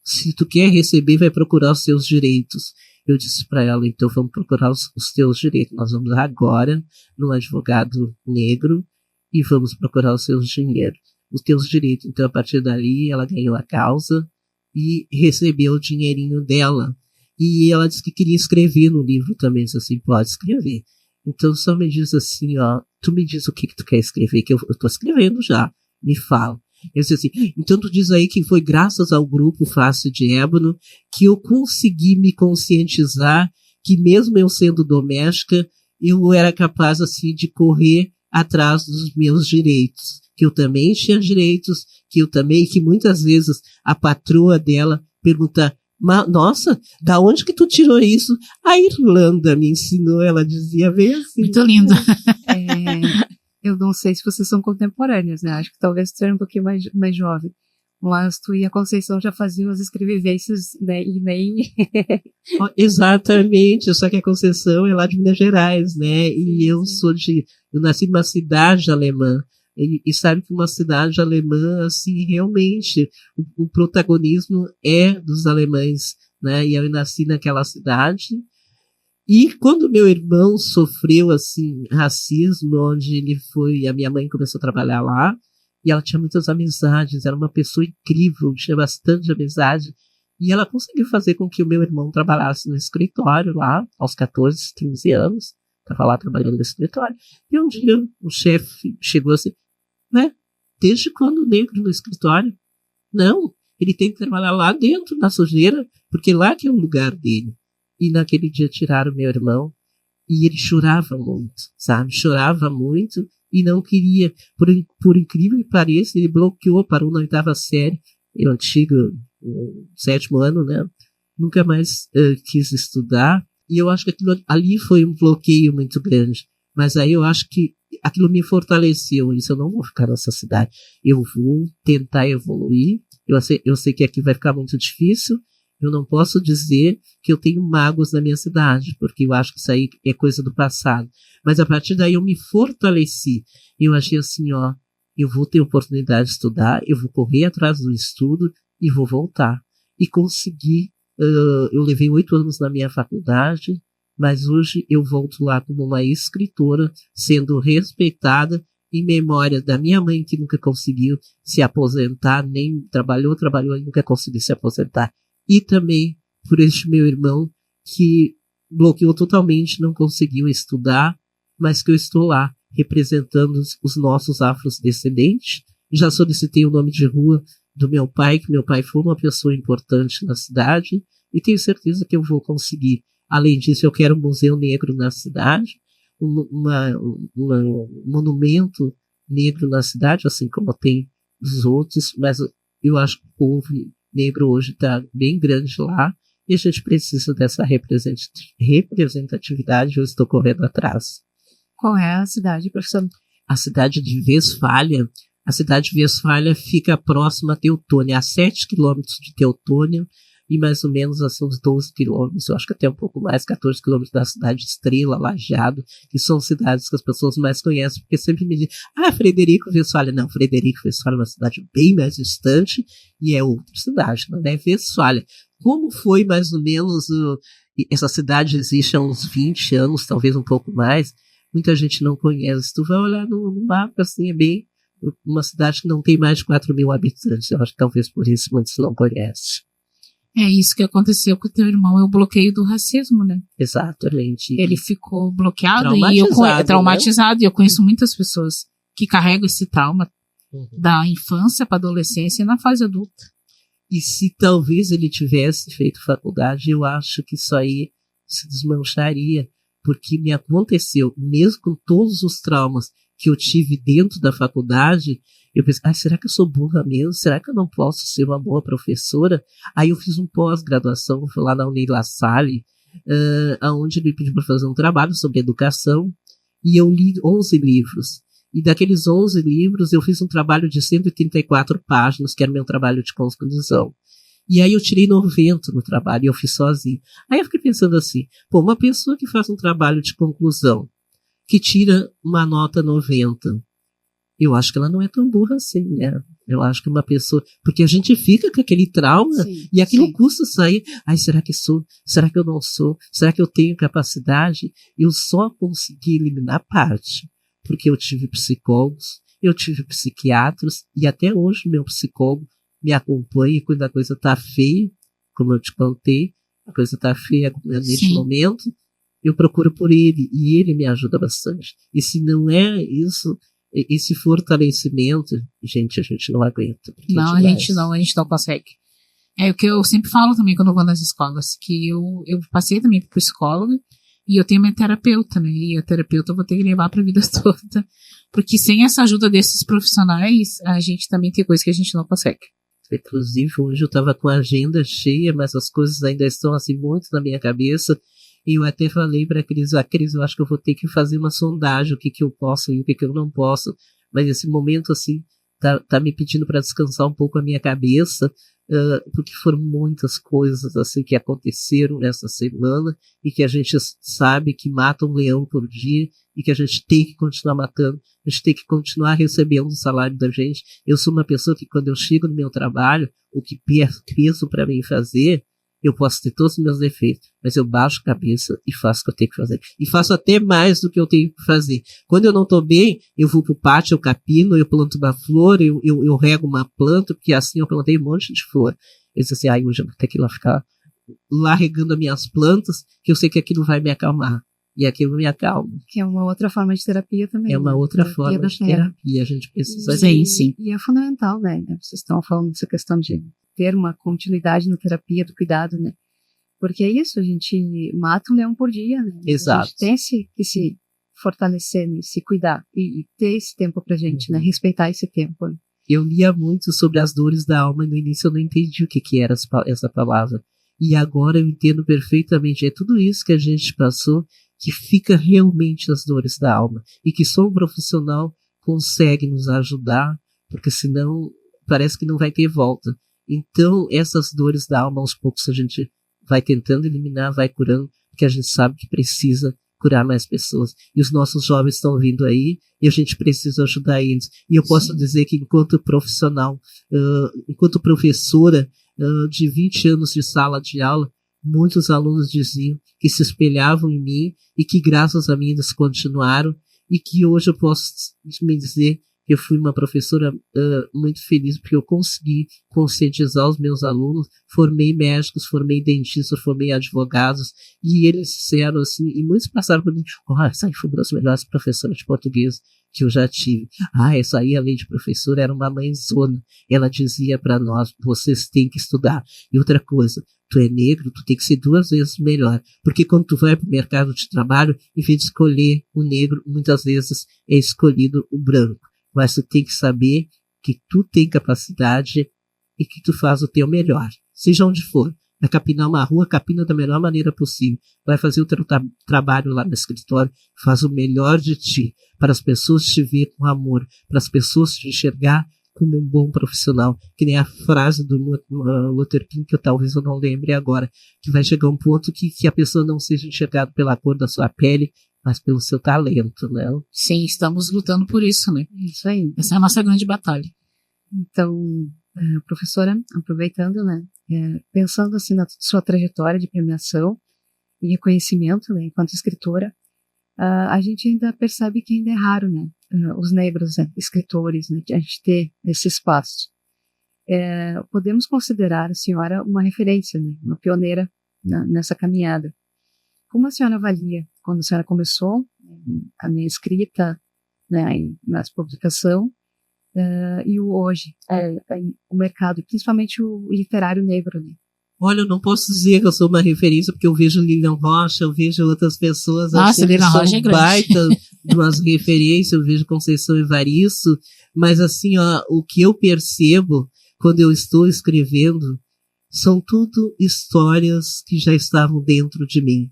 se tu quer receber, vai procurar os seus direitos. Eu disse para ela, então vamos procurar os teus direitos. Nós vamos agora no advogado negro e vamos procurar os seus dinheiros, os teus direitos. Então, a partir dali, ela ganhou a causa e recebeu o dinheirinho dela. E ela disse que queria escrever no livro também. Disse assim, pode escrever. Então, só me diz assim, tu me diz o que tu quer escrever, que eu tô escrevendo já, me fala. Eu disse assim, então tu diz aí que foi graças ao grupo Face de Ébano que eu consegui me conscientizar que mesmo eu sendo doméstica, eu era capaz assim de correr atrás dos meus direitos, que eu também tinha direitos, que muitas vezes a patroa dela pergunta, nossa, da onde que tu tirou isso? A Irlanda me ensinou, ela dizia, bem assim. Muito lindo. Eu não sei se vocês são contemporâneas, né? Acho que talvez tu seja um pouquinho mais jovem. Mas tu e a Conceição já faziam as escrevivências, né? E nem... Exatamente, só que a Conceição é lá de Minas Gerais, né? E eu nasci numa cidade alemã. E sabe que uma cidade alemã, assim, realmente, o protagonismo é dos alemães, né? E eu nasci naquela cidade. E quando meu irmão sofreu, assim, racismo, onde a minha mãe começou a trabalhar lá, e ela tinha muitas amizades, era uma pessoa incrível, tinha bastante amizade, e ela conseguiu fazer com que o meu irmão trabalhasse no escritório lá, aos 14, 15 anos, estava lá trabalhando no escritório, e um dia o chefe chegou assim, né, desde quando o negro no escritório? Não, ele tem que trabalhar lá dentro, na sujeira, porque lá que é o lugar dele. E naquele dia tiraram meu irmão, e ele chorava muito, sabe? Chorava muito e não queria, por incrível que pareça, ele bloqueou, parou na 8ª série, o antigo 7º ano, né? Nunca mais quis estudar, e eu acho que aquilo ali foi um bloqueio muito grande. Mas aí eu acho que aquilo me fortaleceu. Eu disse, eu não vou ficar nessa cidade, eu vou tentar evoluir. Eu sei que aqui vai ficar muito difícil. Eu não posso dizer que eu tenho mágoas na minha cidade, porque eu acho que isso aí é coisa do passado. Mas a partir daí eu me fortaleci. Eu achei assim, eu vou ter oportunidade de estudar, eu vou correr atrás do estudo e vou voltar. E consegui. Eu levei 8 anos na minha faculdade, mas hoje eu volto lá como uma escritora, sendo respeitada em memória da minha mãe, que nunca conseguiu se aposentar, nem trabalhou e nunca conseguiu se aposentar. E também por este meu irmão que bloqueou totalmente, não conseguiu estudar, mas que eu estou lá representando os nossos afrodescendentes. Já solicitei o nome de rua do meu pai, que meu pai foi uma pessoa importante na cidade, e tenho certeza que eu vou conseguir. Além disso, eu quero um museu negro na cidade, um monumento negro na cidade, assim como tem os outros, mas eu acho que o povo negro hoje está bem grande lá, e a gente precisa dessa representatividade, eu estou correndo atrás. Qual é a cidade, professor? A cidade de Westfália. A cidade de Westfália fica próxima a Teutônia, a 7 quilômetros de Teutônia, e mais ou menos assim, uns 12 quilômetros, eu acho que até um pouco mais, 14 quilômetros da cidade de Estrela, Lajeado, que são cidades que as pessoas mais conhecem, porque sempre me dizem, Frederico Westfália. Não, Frederico Westfália é uma cidade bem mais distante, e é outra cidade, não é Westfália. Como foi mais ou menos, essa cidade existe há uns 20 anos, talvez um pouco mais, muita gente não conhece. Se tu vai olhar no mapa, assim, é bem uma cidade que não tem mais de 4.000 habitantes. Eu acho que talvez por isso muitos não conhecem. É isso que aconteceu com o teu irmão, é o bloqueio do racismo, né? Exatamente. Ele ficou bloqueado traumatizado, né? E eu conheço muitas pessoas que carregam esse trauma da infância para a adolescência e na fase adulta. E se talvez ele tivesse feito faculdade, eu acho que isso aí se desmancharia, porque me aconteceu, mesmo com todos os traumas que eu tive dentro da faculdade, eu pensei, será que eu sou burra mesmo? Será que eu não posso ser uma boa professora? Aí eu fiz um pós-graduação, fui lá na Unila Salle, onde ele me pediu para fazer um trabalho sobre educação, e eu li 11 livros. E daqueles 11 livros, eu fiz um trabalho de 134 páginas, que era meu trabalho de conclusão. E aí eu tirei 90 no trabalho, e eu fiz sozinho. Aí eu fiquei pensando assim, uma pessoa que faz um trabalho de conclusão, que tira uma nota 90, eu acho que ela não é tão burra assim, né? Eu acho que uma pessoa... Porque a gente fica com aquele trauma, sim, e aquilo custa sair. Será que sou? Será que eu não sou? Será que eu tenho capacidade? Eu só consegui eliminar parte, porque eu tive psicólogos, eu tive psiquiatras, e até hoje meu psicólogo me acompanha, e quando a coisa tá feia, como eu te contei, a coisa tá feia neste momento, eu procuro por ele, e ele me ajuda bastante. E se não é isso, esse fortalecimento, gente, a gente não aguenta. Não, a gente não consegue. É o que eu sempre falo também quando eu vou nas escolas, que eu passei também por psicóloga, e eu tenho minha terapeuta, né? E a terapeuta eu vou ter que levar pra vida toda, porque sem essa ajuda desses profissionais, a gente também tem coisa que a gente não consegue. Inclusive, hoje eu estava com a agenda cheia, mas as coisas ainda estão assim muito na minha cabeça. E eu até falei para a Cris, eu acho que eu vou ter que fazer uma sondagem, o que eu posso e o que eu não posso. Mas esse momento, assim, tá me pedindo para descansar um pouco a minha cabeça, porque foram muitas coisas, assim, que aconteceram nessa semana e que a gente sabe que mata um leão por dia e que a gente tem que continuar matando, a gente tem que continuar recebendo o salário da gente. Eu sou uma pessoa que, quando eu chego no meu trabalho, o que peso para mim fazer, eu posso ter todos os meus defeitos, mas eu baixo a cabeça e faço o que eu tenho que fazer. E faço até mais do que eu tenho que fazer. Quando eu não estou bem, eu vou pro pátio, eu capino, eu planto uma flor, eu rego uma planta, porque assim eu plantei um monte de flor. Eu disse assim, hoje eu vou ter que ir lá ficar lá regando as minhas plantas, que eu sei que aquilo vai me acalmar. E aquilo me acalma. Que é uma outra forma de terapia também. É uma outra forma de terapia. A gente precisa sim. E é fundamental, né? Vocês estão falando dessa questão de ter uma continuidade na terapia, do cuidado, né? Porque é isso, a gente mata um leão por dia, né? Exato. A gente tem que se fortalecer, né? Se cuidar e ter esse tempo pra gente, né? Respeitar esse tempo. Né? Eu lia muito sobre as dores da alma e no início eu não entendi o que era essa palavra. E agora eu entendo perfeitamente. É tudo isso que a gente passou que fica realmente as dores da alma. E que só um profissional consegue nos ajudar, porque senão parece que não vai ter volta. Então, essas dores da alma, aos poucos, a gente vai tentando eliminar, vai curando, porque a gente sabe que precisa curar mais pessoas. E os nossos jovens estão vindo aí, e a gente precisa ajudar eles. E eu posso dizer que, enquanto profissional, enquanto professora de 20 anos de sala de aula, muitos alunos diziam que se espelhavam em mim, e que graças a mim eles continuaram, e que hoje eu posso me dizer Eu fui uma professora muito feliz, porque eu consegui conscientizar os meus alunos, formei médicos, formei dentistas, formei advogados, e eles disseram assim, e muitos passaram por mim, essa aí foi uma das melhores professoras de português que eu já tive. Essa aí, além de professora, era uma mãezona. Ela dizia para nós, vocês têm que estudar. E outra coisa, tu é negro, tu tem que ser 2 vezes melhor. Porque quando tu vai para o mercado de trabalho, em vez de escolher o negro, muitas vezes é escolhido o branco. Mas tu tem que saber que tu tem capacidade e que tu faz o teu melhor. Seja onde for. Vai capinar uma rua, capina da melhor maneira possível. Vai fazer o teu trabalho lá no escritório, faz o melhor de ti, para as pessoas te ver com amor, para as pessoas te enxergar como um bom profissional. Que nem a frase do Luther King, que talvez eu não lembre agora, que vai chegar um ponto que a pessoa não seja enxergada pela cor da sua pele, mas pelo seu talento, né? Sim, estamos lutando por isso, né? Isso aí. Essa é a nossa grande batalha. Então, professora, aproveitando, né, pensando assim na sua trajetória de premiação e reconhecimento, né, enquanto escritora, a gente ainda percebe que ainda é raro, né, os negros, né, escritores, né, a gente ter esse espaço. Podemos considerar a senhora uma referência, né, uma pioneira nessa caminhada. Como a senhora avalia quando a senhora começou a minha escrita, né, na publicação, e o hoje, o mercado, principalmente o literário negro, né? Olha, eu não posso dizer que eu sou uma referência, porque eu vejo Lilian Rocha, eu vejo outras pessoas. Nossa, Lilian Rocha é grande. Baita de umas referências, eu vejo Conceição Evaristo, mas assim, ó, o que eu percebo quando eu estou escrevendo são tudo histórias que já estavam dentro de mim.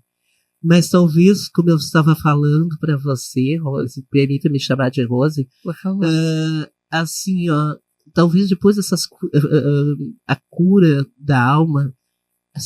Mas talvez, como eu estava falando para você, Rose, permita-me chamar de Rose, por favor. Assim, ó, talvez depois a cura da alma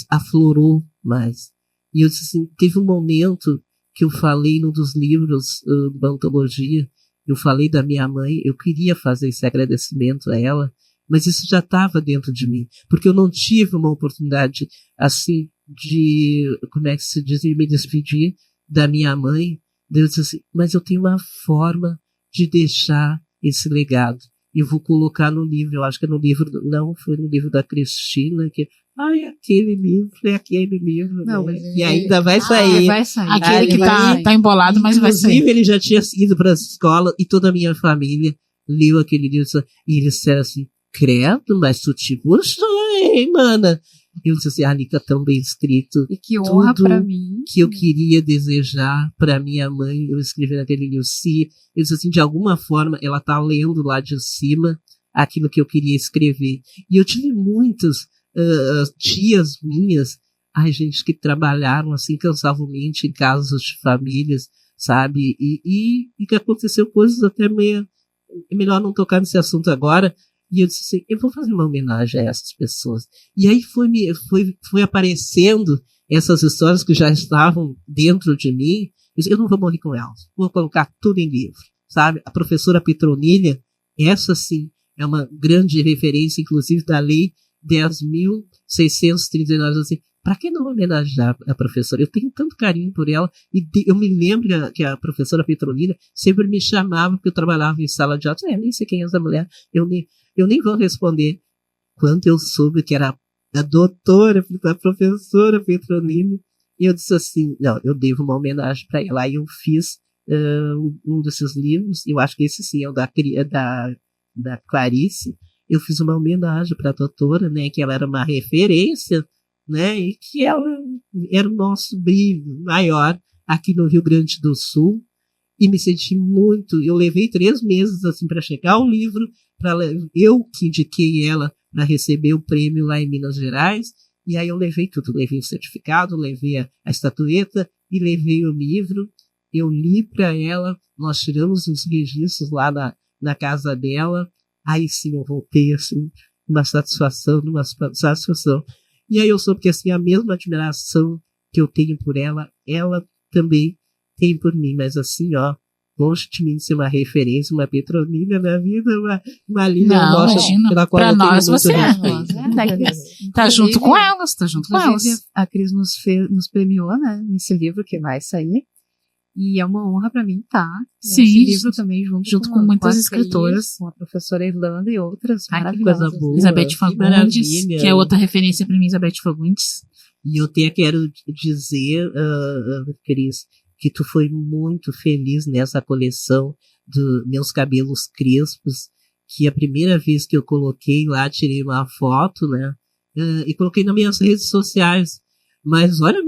aflorou mais. E eu disse assim, teve um momento que eu falei num dos livros da antologia, eu falei da minha mãe, eu queria fazer esse agradecimento a ela, mas isso já estava dentro de mim, porque eu não tive uma oportunidade assim de, como é que se diz, me despedir da minha mãe. Deus disse assim, mas eu tenho uma forma de deixar esse legado. Eu vou colocar no livro, eu acho que é no livro, não, foi no livro da Cristina, que aquele livro, não, né? E ainda vai sair. Vai sair. Aquele que tá embolado, mas vai sair. Inclusive, ele já tinha ido para a escola e toda a minha família leu aquele livro e eles disseram assim, credo, mas tu te gostou, hein, mana? Eu disse assim, ali tá tão bem escrito. E que honra para mim. Que eu queria desejar para minha mãe, eu escrevi naquele livro. Eu disse assim, de alguma forma, ela tá lendo lá de cima aquilo que eu queria escrever. E eu tive muitas tias minhas, gente, que trabalharam assim, incansavelmente em casas de famílias, sabe? E que aconteceu coisas até meio... É melhor não tocar nesse assunto agora. E eu disse assim, eu vou fazer uma homenagem a essas pessoas. E aí foi aparecendo essas histórias que já estavam dentro de mim. Eu disse, eu não vou morrer com elas. Vou colocar tudo em livro, sabe? A professora Petronilha, essa sim, é uma grande referência, inclusive da Lei 10.639. Assim, para que não homenagear a professora? Eu tenho tanto carinho por ela. E eu me lembro que a professora Petronilha sempre me chamava, porque eu trabalhava em sala de aula. Nem sei quem é essa mulher. Eu nem vou responder. Quando eu soube que era a doutora, a professora Petronilha, eu disse assim, não, eu devo uma homenagem para ela. Aí eu fiz um desses livros, eu acho que esse sim é o da Clarice. Eu fiz uma homenagem para a doutora, né, que ela era uma referência, né, e que ela era o nosso brilho maior aqui no Rio Grande do Sul. E me senti muito, eu levei 3 meses assim para chegar ao livro, eu que indiquei ela para receber o prêmio lá em Minas Gerais, e aí eu levei tudo, levei o certificado, levei a estatueta e levei o livro, eu li para ela, nós tiramos os registros lá na casa dela, aí sim eu voltei assim, uma satisfação. E aí eu soube que assim, a mesma admiração que eu tenho por ela também tem por mim, mas assim, ó, longe de mim ser uma referência, uma Petronilha na vida, uma Lilian Rocha, pela qual eu tenho muito respeito. Tá junto com elas, tá junto com elas. A Cris nos premiou, né, nesse livro que vai sair, E é uma honra para mim estar nesse livro também, junto com muitas escritoras. Com a professora Irlanda e outras maravilhosas. Coisa boa. Elizabeth Fagundes, que é outra referência para mim, Elizabeth Fagundes. E eu até quero dizer, Cris, que tu foi muito feliz nessa coleção dos meus cabelos crespos, que a primeira vez que eu coloquei lá, tirei uma foto, né? E coloquei nas minhas redes sociais. Mas olha,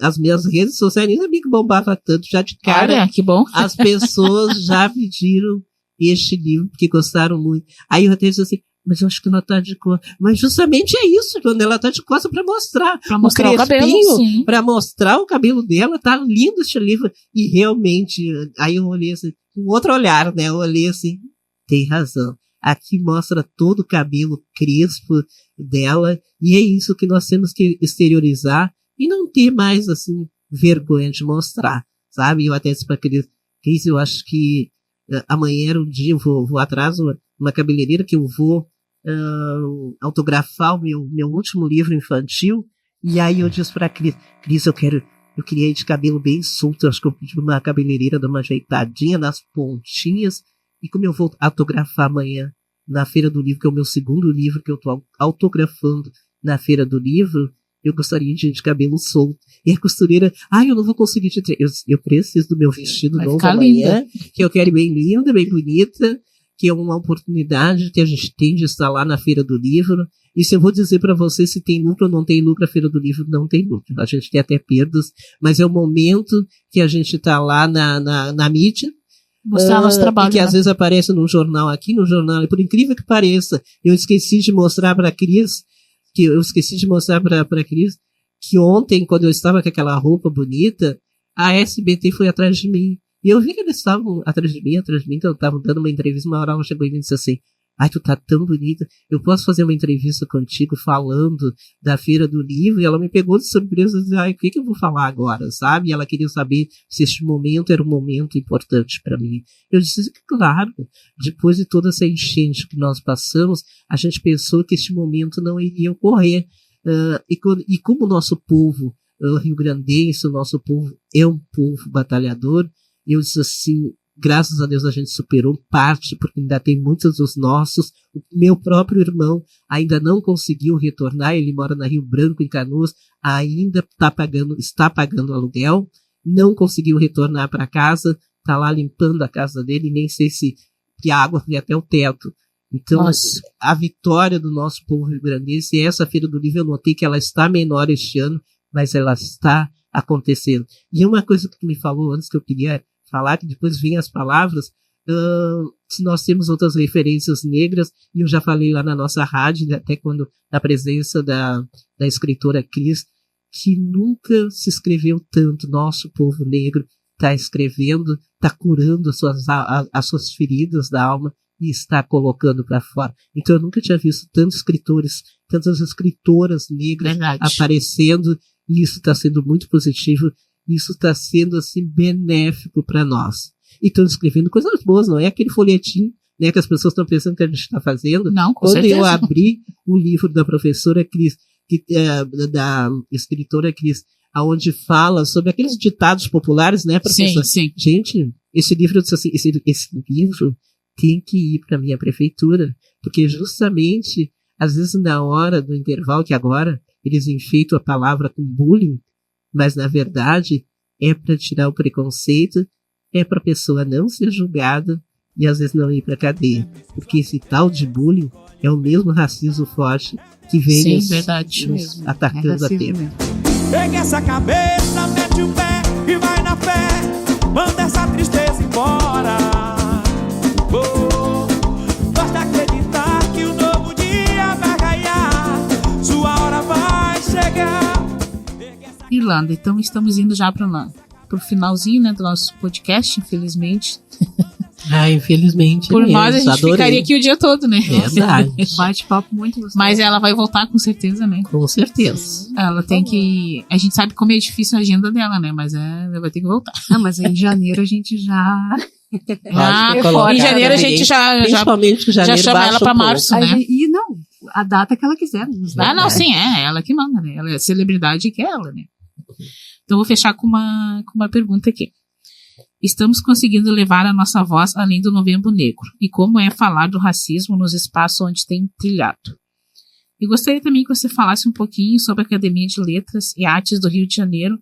as minhas redes sociais nem sabia que bombava tanto. Já de cara, olha, que bom. As pessoas já pediram este livro, porque gostaram muito. Aí eu até disse assim, mas eu acho que ela tá de costas. Mas justamente é isso, quando ela tá de costas para mostrar o cabelo, para mostrar o cabelo dela. Tá lindo este livro. E realmente, aí eu olhei assim, com outro olhar, né? Eu olhei assim, tem razão. Aqui mostra todo o cabelo crespo dela, e é isso que nós temos que exteriorizar e não ter mais, assim, vergonha de mostrar, sabe? Eu até disse para Cris, eu acho que amanhã era um dia, eu vou atrás uma cabeleireira que eu vou autografar o meu último livro infantil, e aí eu disse para Cris, eu queria ir de cabelo bem solto, eu acho que eu pedi uma cabeleireira dar uma ajeitadinha nas pontinhas. E como eu vou autografar amanhã na Feira do Livro, que é o meu segundo livro que eu estou autografando na Feira do Livro, eu gostaria de ir de cabelo solto. E a costureira, eu não vou conseguir te eu preciso do meu vestido novo amanhã, linda. Que eu quero bem linda, bem bonita, que é uma oportunidade que a gente tem de estar lá na Feira do Livro. E se eu vou dizer para você se tem lucro ou não tem lucro, a Feira do Livro não tem lucro. A gente tem até perdas, mas é o momento que a gente está lá na mídia, mostrar nosso trabalho. Que às vezes aparece no jornal, e por incrível que pareça, eu esqueci de mostrar para a Cris, que ontem, quando eu estava com aquela roupa bonita, a SBT foi atrás de mim. E eu vi que eles estavam atrás de mim, que eu estava dando uma entrevista, uma hora ela chegou e me disse assim, tu tá tão bonita, eu posso fazer uma entrevista contigo falando da Feira do Livro? E ela me pegou de surpresa e disse, o que eu vou falar agora, sabe? E ela queria saber se este momento era um momento importante para mim. Eu disse, claro, depois de toda essa enchente que nós passamos, a gente pensou que este momento não iria ocorrer. E como o nosso povo rio-grandense, o nosso povo é um povo batalhador, eu disse assim, graças a Deus a gente superou parte, porque ainda tem muitos dos nossos. O meu próprio irmão ainda não conseguiu retornar, ele mora na Rio Branco, em Canoas, ainda está pagando aluguel, não conseguiu retornar para casa, está lá limpando a casa dele, nem sei se a água foi até o teto. Então, nossa, a vitória do nosso povo rio-grandense, essa Feira do Livro, eu notei que ela está menor este ano, mas ela está acontecendo. E uma coisa que tu me falou antes que eu queria falar, que depois vinham as palavras, se nós temos outras referências negras, e eu já falei lá na nossa rádio, até quando na presença da escritora Cris, que nunca se escreveu tanto. Nosso povo negro está escrevendo, está curando as suas feridas da alma e está colocando para fora. Então eu nunca tinha visto tantos escritores, tantas escritoras negras aparecendo, e isso está sendo muito positivo. Isso está sendo, assim, benéfico para nós. E estão escrevendo coisas boas, não é aquele folhetim, né, que as pessoas estão pensando que a gente está fazendo. Não, com Quando certeza. eu abri o livro da professora Cris, da escritora Cris, onde fala sobre aqueles ditados populares, né, professora? Sim. Gente, esse livro, esse livro tem que ir para a minha prefeitura, porque justamente, às vezes na hora do intervalo, que agora eles enfeitam a palavra com bullying, mas, na verdade, é para tirar o preconceito, é para a pessoa não ser julgada e, às vezes, não ir para a cadeia. Porque esse tal de bullying é o mesmo racismo forte que vem nos atacando a tempo. Pega essa cabeça, mete o pé e vai na fé, manda essa tristeza embora. Basta acreditar que um novo dia vai raiar, sua hora vai chegar. Irlanda, então estamos indo já para o finalzinho, né, do nosso podcast, infelizmente. Infelizmente. Por nós a gente ficaria aqui o dia todo, né? Verdade. Bate-papo muito gostoso. Mas ela vai voltar com certeza, né? Com certeza. Ela tem que... A gente sabe como é difícil a agenda dela, né? Mas ela vai ter que voltar. Mas em janeiro a gente já... em janeiro a gente já chama ela para março, né? E não, a data que ela quiser. Não, sim, é ela que manda, né? Ela é a celebridade que é ela, né? Então vou fechar com uma pergunta aqui. estamos conseguindo levar a nossa voz além do Novembro Negro, e como é falar do racismo nos espaços onde tem trilhado. E gostaria também que você falasse um pouquinho sobre a Academia de Letras e Artes do Rio de Janeiro,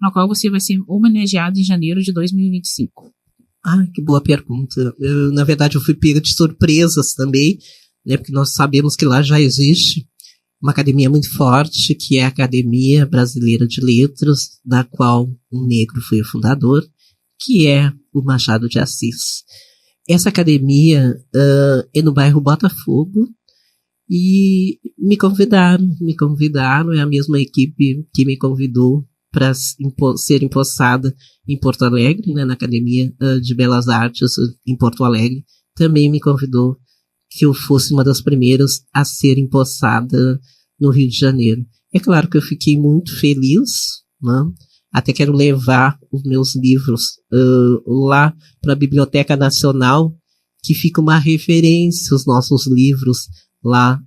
na qual você vai ser homenageado em janeiro de 2025. Que boa pergunta. Na verdade, eu fui pega de surpresas também, né, porque nós sabemos que lá já existe uma academia muito forte, que é a Academia Brasileira de Letras, da qual um negro foi o fundador, que é o Machado de Assis. Essa academia é no bairro Botafogo, e me convidaram, é a mesma equipe que me convidou para ser empossada em Porto Alegre, né, na Academia de Belas Artes em Porto Alegre, também me convidou que eu fosse uma das primeiras a ser empossada no Rio de Janeiro. É claro que eu fiquei muito feliz, né? Até quero levar os meus livros lá para a Biblioteca Nacional, que fica uma referência, os nossos livros lá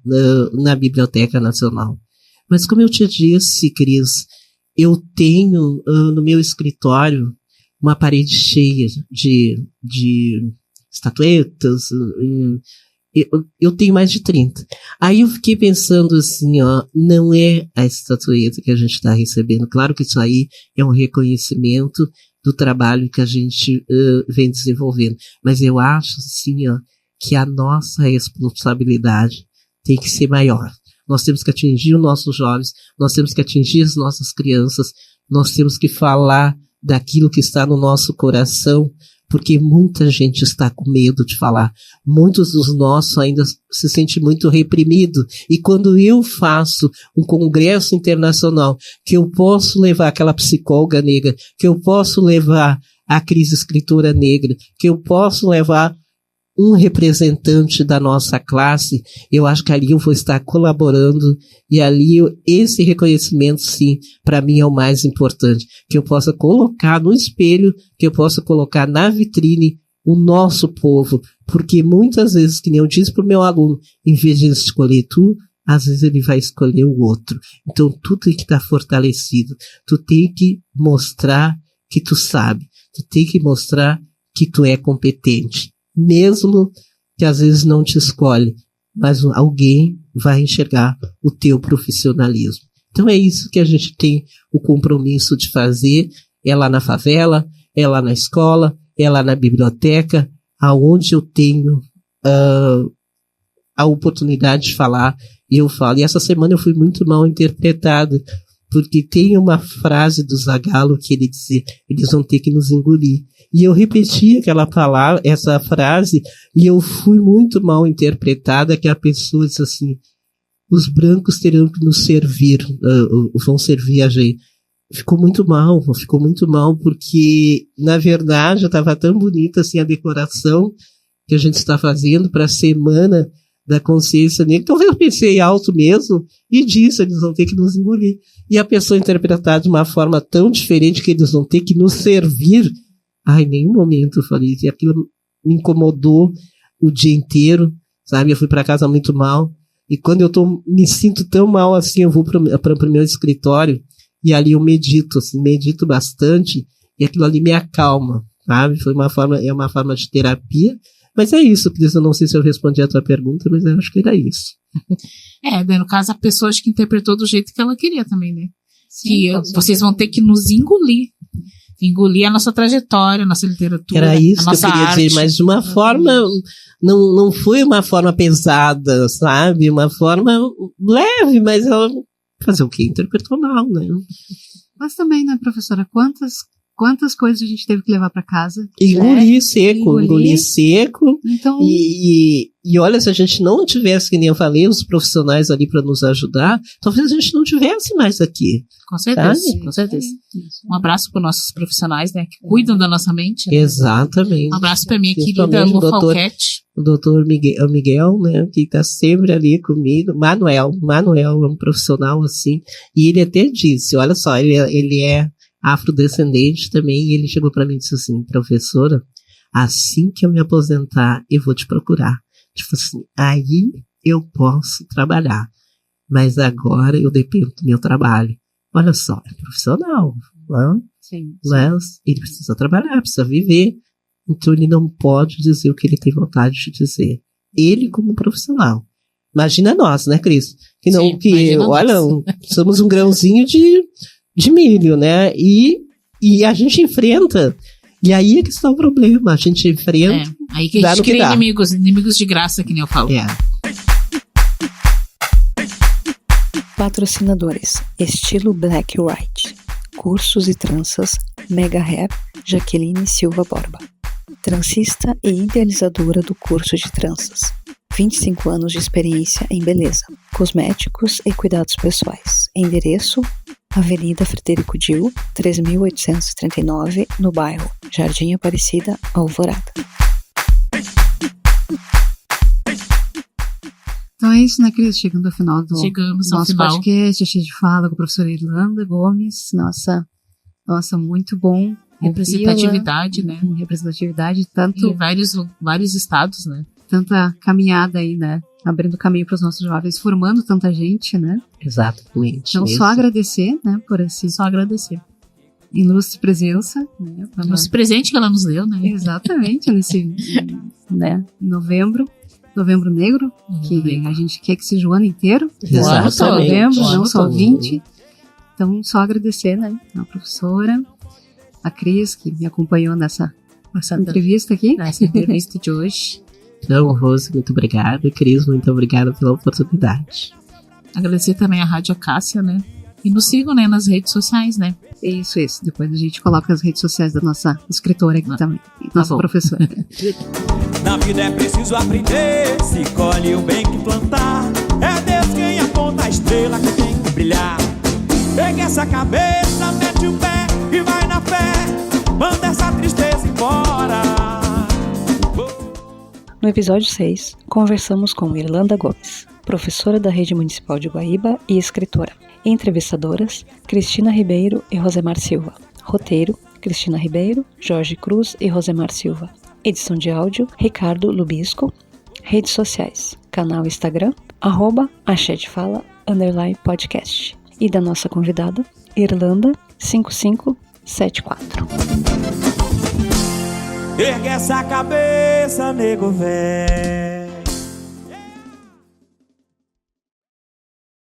na Biblioteca Nacional. Mas como eu te disse, Cris, eu tenho no meu escritório uma parede cheia de estatuetas. Eu tenho mais de 30. Aí eu fiquei pensando assim, não é a estatueta que a gente está recebendo. Claro que isso aí é um reconhecimento do trabalho que a gente vem desenvolvendo. Mas eu acho, assim, que a nossa responsabilidade tem que ser maior. Nós temos que atingir os nossos jovens, nós temos que atingir as nossas crianças, nós temos que falar daquilo que está no nosso coração, porque muita gente está com medo de falar. Muitos dos nossos ainda se sentem muito reprimidos. E quando eu faço um congresso internacional, que eu posso levar aquela psicóloga negra, que eu posso levar a Cris escritora negra, que eu posso levar um representante da nossa classe, eu acho que ali eu vou estar colaborando, e ali esse reconhecimento, sim, para mim é o mais importante, que eu possa colocar no espelho, que eu possa colocar na vitrine o nosso povo, porque muitas vezes, que nem eu disse para o meu aluno, em vez de escolher tu, às vezes ele vai escolher o outro. Então tu tem que estar fortalecido, tu tem que mostrar que tu sabe, tu tem que mostrar que tu é competente. Mesmo que às vezes não te escolhe, mas alguém vai enxergar o teu profissionalismo. Então é isso que a gente tem o compromisso de fazer, é lá na favela, é lá na escola, é lá na biblioteca, aonde eu tenho a oportunidade de falar, e eu falo. E essa semana eu fui muito mal interpretada, porque tem uma frase do Zagallo que ele dizia, eles vão ter que nos engolir. E eu repeti aquela palavra, essa frase, e eu fui muito mal interpretada, que a pessoa disse assim, os brancos terão que nos servir, vão servir a gente. Ficou muito mal, porque, na verdade, estava tão bonita assim a decoração que a gente está fazendo para a Semana da Consciência Negra. Então eu pensei alto mesmo e disse, eles vão ter que nos engolir. E a pessoa interpretar de uma forma tão diferente, que eles vão ter que nos servir. Em nenhum momento eu falei isso. E aquilo me incomodou o dia inteiro, sabe? Eu fui para casa muito mal. E quando eu me sinto tão mal assim, eu vou para o meu escritório e ali eu medito, assim, medito bastante, e aquilo ali me acalma, sabe? É uma forma de terapia. Mas é isso, Cris, eu não sei se eu respondi a tua pergunta, mas eu acho que era isso. No caso, a pessoa acho que interpretou do jeito que ela queria também, né? Sim, que vocês vão ter que nos engolir a nossa trajetória, a nossa literatura, era isso a nossa que eu queria arte. dizer, mas de uma forma, não foi uma forma pesada, sabe? Uma forma leve, mas ela fazer o quê? Interpretou mal, né? Mas também, né, professora, quantas coisas a gente teve que levar para casa? Engolir seco. Então... E olha, se a gente não tivesse, que nem eu falei, os profissionais ali para nos ajudar, talvez a gente não tivesse mais aqui. Com certeza, sabe? Com certeza. Um abraço para nossos profissionais, né, que cuidam da nossa mente. Né? Exatamente. Um abraço para minha querida Lu Falquete. O doutor Miguel, né, que está sempre ali comigo. Manuel é um profissional assim. E ele até disse, olha só, ele é afrodescendente também, e ele chegou para mim e disse assim, professora, assim que eu me aposentar, eu vou te procurar. Tipo assim, aí eu posso trabalhar, mas agora eu dependo do meu trabalho. Olha só, é profissional, né? Sim. Mas ele precisa trabalhar, precisa viver. Então ele não pode dizer o que ele tem vontade de dizer. Ele como profissional. Imagina nós, né, Cris? Que não, que, olha, somos um grãozinho de milho, né? E a gente enfrenta. E aí é que está o problema. A gente enfrenta. Aí que a gente cria inimigos de graça, que nem eu falo. Patrocinadores: Estilo Black White, Cursos e Tranças, Mega Hair, Jaqueline Silva Borba. Transista e idealizadora do curso de tranças. 25 anos de experiência em beleza, cosméticos e cuidados pessoais. Endereço: Avenida Frederico Dil, 3.839, no bairro Jardim Aparecida, Alvorada. Então é isso, né, Cris? Chegando ao final do nosso final. podcast, cheio de fala com a professora Irlanda Gomes. Nossa, muito bom. Representatividade, né? Representatividade, tanto em vários estados, né? Tanta caminhada aí, né? Abrindo caminho para os nossos jovens, formando tanta gente, né? Exatamente. Então, só agradecer, né? Por esse... Só agradecer. Ilustre presença, né? Ilustre presente que ela nos deu, né? Exatamente, nesse, né? Novembro Negro, que a gente quer que seja o ano inteiro. Exatamente. Não só novembro, não só 20. Então, só agradecer, né? A professora, a Cris, que me acompanhou nessa entrevista aqui. Nessa entrevista de hoje. Então, Rose, muito obrigada. Cris, muito obrigada pela oportunidade. Agradecer também a Rádio Acácia, né? E nos sigam, né, nas redes sociais, né? Isso. Depois a gente coloca as redes sociais da nossa escritora aqui também. Nossa professora. Na vida é preciso aprender. Se colhe o bem que plantar. É Deus quem aponta a estrela que tem que brilhar. Pega essa cabeça, mete o pé e vai na fé. Manda essa tristeza embora. No episódio 6, conversamos com Irlanda Gomes, professora da Rede Municipal de Guaíba e escritora. Entrevistadoras: Cristina Ribeiro e Rosemar Silva. Roteiro: Cristina Ribeiro, Jorge Cruz e Rosemar Silva. Edição de áudio: Ricardo Lubisco. Redes sociais: canal Instagram, @axedefala_podcast. E da nossa convidada, Irlanda 5574. Ergue essa cabeça, nego velho.